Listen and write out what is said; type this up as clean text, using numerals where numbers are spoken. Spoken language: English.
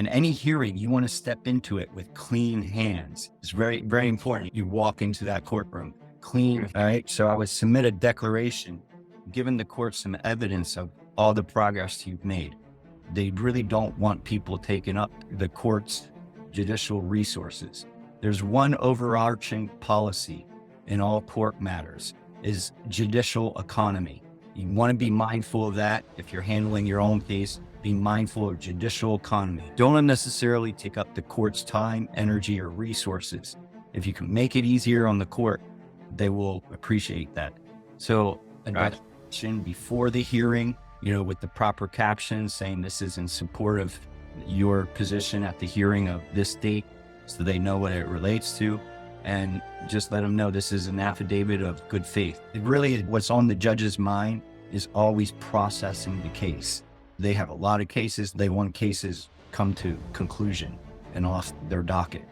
And any hearing, you want to step into it with clean hands. It's very, very important. You walk into that courtroom clean, all right? So I would submit a declaration, giving the court some evidence of all the progress you've made. They really don't want people taking up the court's judicial resources. There's one overarching policy in all court matters is judicial economy. You want to be mindful of that. If you're handling your own case, be mindful of judicial economy. Don't unnecessarily take up the court's time, energy, or resources. If you can make it easier on the court, they will appreciate that. So a declaration before the hearing, with the proper captions saying this is in support of your position at the hearing of this date, so they know what it relates to, and just let them know this is an affidavit of good faith. It really, what's on the judge's mind is always processing the case. They have a lot of cases. They want cases come to conclusion and off their docket.